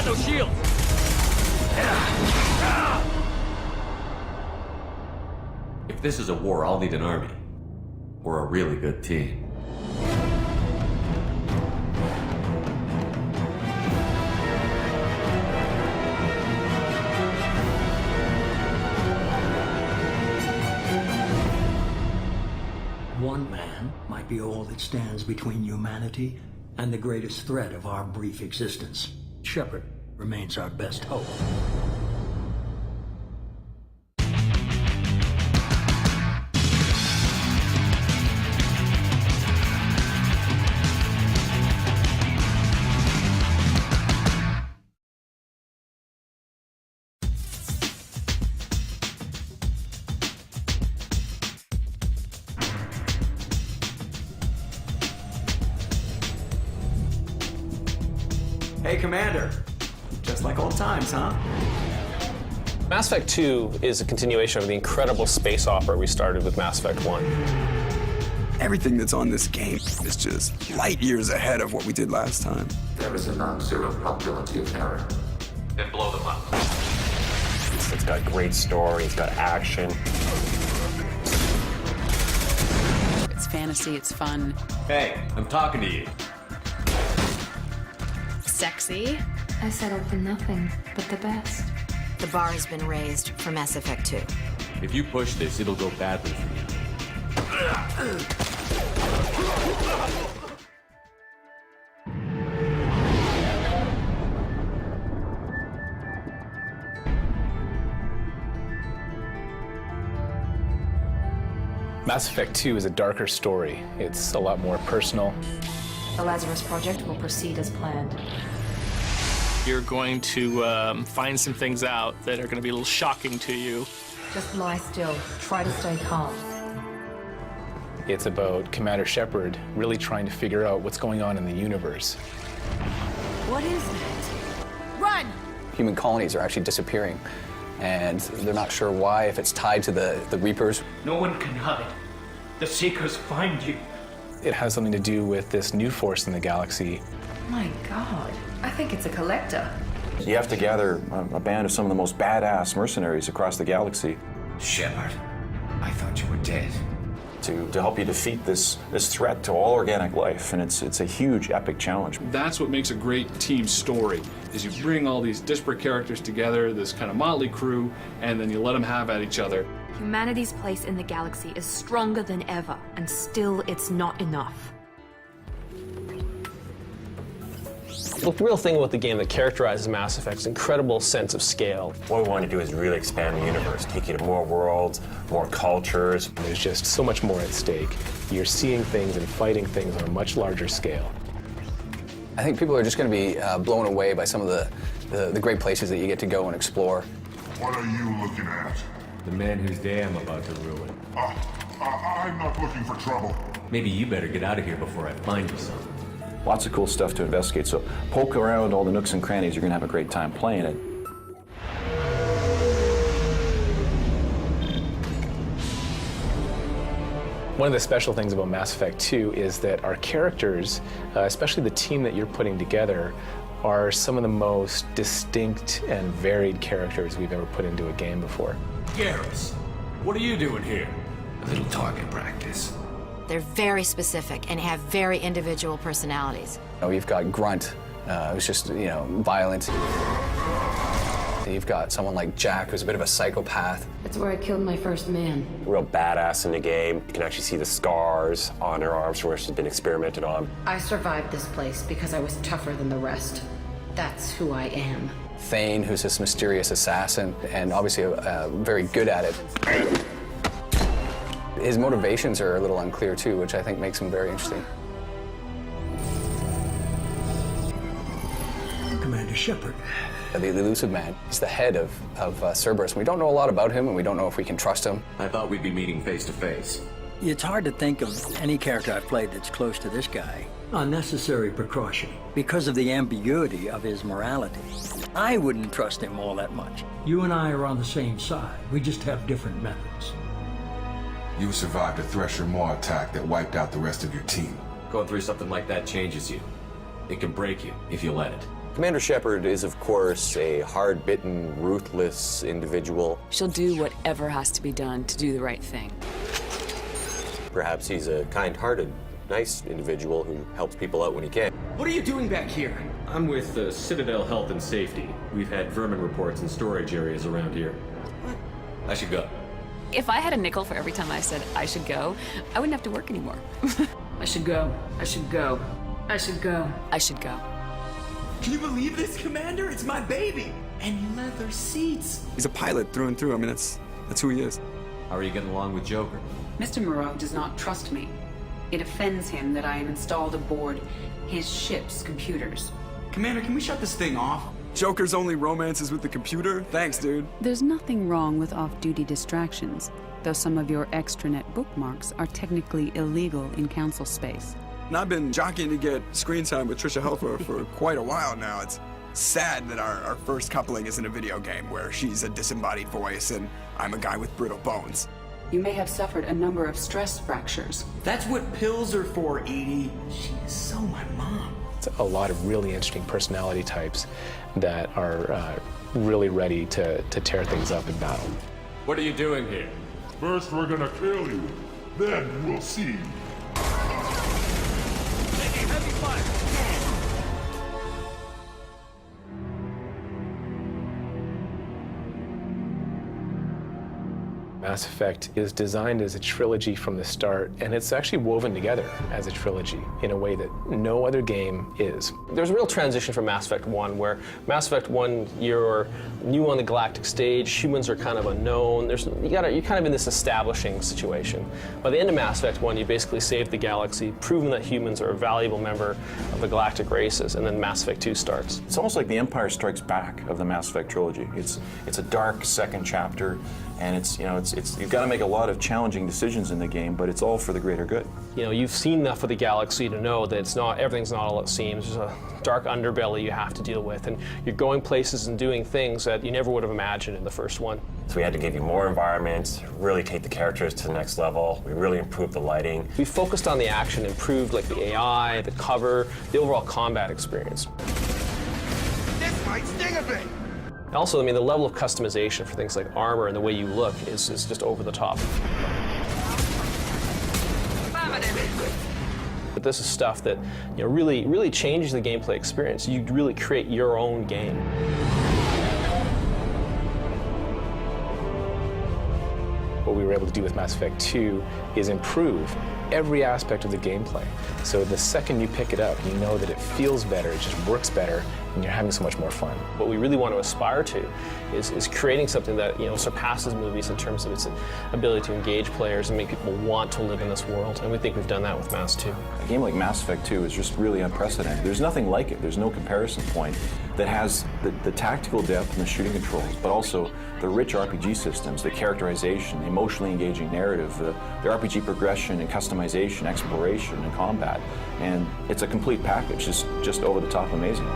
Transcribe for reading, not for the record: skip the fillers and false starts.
got no shields! If this is a war, I'll need an army. We're a really good team. One man might be all that stands between humanity and the greatest threat of our brief existence. Shepard remains our best hope. Hey, Commander. Just like old times, huh? Mass Effect 2 is a continuation of the incredible space opera we started with Mass Effect 1. Everything that's on this game is just light years ahead of what we did last time. There is a non-zero probability of error. Then blow them up. It's got great story, it's got action. It's fantasy, it's fun. Hey, I'm talking to you. Sexy. I settled for nothing but the best. The bar has been raised for Mass Effect 2. If you push this, it'll go badly for you. Mass Effect 2 is a darker story. It's a lot more personal. The Lazarus Project will proceed as planned. You're going to find some things out that are going to be a little shocking to you. Just lie still. Try to stay calm. It's about Commander Shepard really trying to figure out what's going on in the universe. What is it? Run! Human colonies are actually disappearing, and they're not sure why, if it's tied to the Reapers. No one can hide. The Seekers find you. It has something to do with this new force in the galaxy. My God. I think it's a collector. You have to gather a band of some of the most badass mercenaries across the galaxy. Shepard, I thought you were dead. To help you defeat this threat to all organic life, and it's a huge epic challenge. That's what makes a great team story, is you bring all these disparate characters together, this kind of motley crew, and then you let them have at each other. Humanity's place in the galaxy is stronger than ever, and still it's not enough. The real thing about the game that characterizes Mass Effect's incredible sense of scale. What we want to do is really expand the universe, take you to more worlds, more cultures. There's just so much more at stake. You're seeing things and fighting things on a much larger scale. I think people are just going to be blown away by some of the great places that you get to go and explore. What are you looking at? The man whose day I'm about to ruin. I'm not looking for trouble. Maybe you better get out of here before I find you something. Lots of cool stuff to investigate, so poke around all the nooks and crannies. You're going to have a great time playing it. One of the special things about Mass Effect 2 is that our characters, especially the team that you're putting together, are some of the most distinct and varied characters we've ever put into a game before. Garrus, what are you doing here? A little target practice. They're very specific and have very individual personalities. You've got Grunt, who's just, violent. You've got someone like Jack, who's a bit of a psychopath. It's where I killed my first man. Real badass in the game. You can actually see the scars on her arms where she's been experimented on. I survived this place because I was tougher than the rest. That's who I am. Thane, who's this mysterious assassin, and obviously very good at it. His motivations are a little unclear too, which I think makes him very interesting. Commander Shepard. The elusive man. He's the head of Cerberus. We don't know a lot about him, and we don't know if we can trust him. I thought we'd be meeting face to face. It's hard to think of any character I've played that's close to this guy. Unnecessary precaution because of the ambiguity of his morality. I wouldn't trust him all that much. You and I are on the same side. We just have different methods. You survived a Thresher Maw attack that wiped out the rest of your team. Going through something like that changes you. It can break you if you let it. Commander Shepard is, of course, a hard-bitten, ruthless individual. She'll do whatever has to be done to do the right thing. Perhaps he's a kind-hearted, nice individual who helps people out when he can. What are you doing back here? I'm with Citadel Health and Safety. We've had vermin reports in storage areas around here. What? I should go. If I had a nickel for every time I said I should go, I wouldn't have to work anymore. I should go. I should go. I should go. I should go. Can you believe this, Commander? It's my baby! And leather seats! He's a pilot through and through. I mean, that's who he is. How are you getting along with Joker? Mr. Moreau does not trust me. It offends him that I am installed aboard his ship's computers. Commander, can we shut this thing off? Joker's only romance is with the computer? Thanks, dude. There's nothing wrong with off-duty distractions, though some of your extranet bookmarks are technically illegal in council space. And I've been jockeying to get screen time with Trisha Helfer for quite a while now. It's sad that our first coupling is in a video game where she's a disembodied voice and I'm a guy with brittle bones. You may have suffered a number of stress fractures. That's what pills are for, Edie. She is so my mom. It's a lot of really interesting personality types that are really ready to tear things up in battle. What are you doing here? First, we're gonna kill you. Then we'll see. Mass Effect is designed as a trilogy from the start, and it's actually woven together as a trilogy in a way that no other game is. There's a real transition from Mass Effect 1, where Mass Effect 1, you're new on the galactic stage, humans are kind of unknown, you're kind of in this establishing situation. By the end of Mass Effect 1, you basically saved the galaxy, proven that humans are a valuable member of the galactic races, and then Mass Effect 2 starts. It's almost like the Empire Strikes Back of the Mass Effect trilogy. It's a dark second chapter, and you've got to make a lot of challenging decisions in the game, but it's all for the greater good. You know, you've seen enough of the galaxy to know that everything's not all it seems. There's a dark underbelly you have to deal with, and you're going places and doing things that you never would have imagined in the first one. So we had to give you more environments, really take the characters to the next level. We really improved the lighting. We focused on the action, improved like the AI, the cover, the overall combat experience. This might sting a bit. Also, I mean, the level of customization for things like armor and the way you look is just over the top. But this is stuff that really changes the gameplay experience. You really create your own game. What we were able to do with Mass Effect 2 is improve every aspect of the gameplay. So the second you pick it up, you know that it feels better, it just works better, and you're having so much more fun. What we really want to aspire to is creating something that surpasses movies in terms of its ability to engage players and make people want to live in this world, and we think we've done that with Mass 2. A game like Mass Effect 2 is just really unprecedented. There's nothing like it. There's no comparison point that has the tactical depth and the shooting controls, but also the rich RPG systems, the characterization, the emotionally engaging narrative, the RPG progression and customization, exploration, and combat. And it's a complete package. It's just over the top amazing.